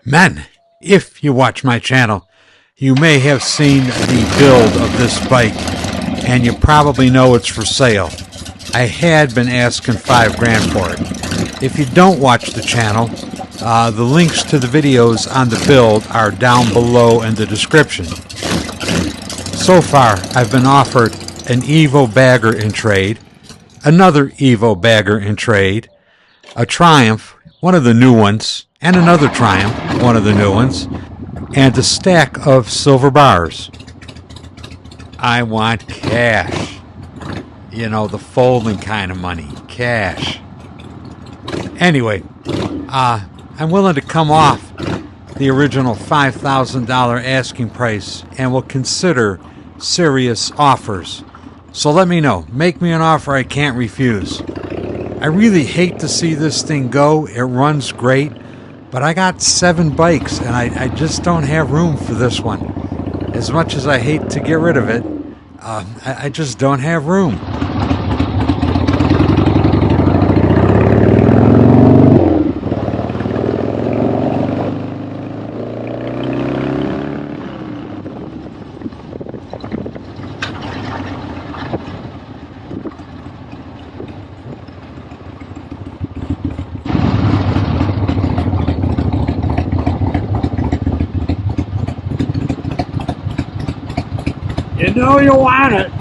Men, if you watch my channel, you may have seen the build of this bike, and you probably know it's for sale. I had been asking $5,000 for it. If you don't watch the channel, the links to the videos on the build are down below in the description. So far, I've been offered an Evo bagger in trade, another Evo bagger in trade, a Triumph, one of the new ones, and another Triumph, one of the new ones, and a stack of silver bars. I want cash. You know, the folding kind of money. Cash. Anyway, I'm willing to come off the original $5,000 asking price and will consider serious offers. So let me know. Make me an offer I can't refuse. I really hate to see this thing go. It runs great, but I got 7 bikes and I just don't have room for this one. As much as I hate to get rid of it, I just don't have room. You know you want it.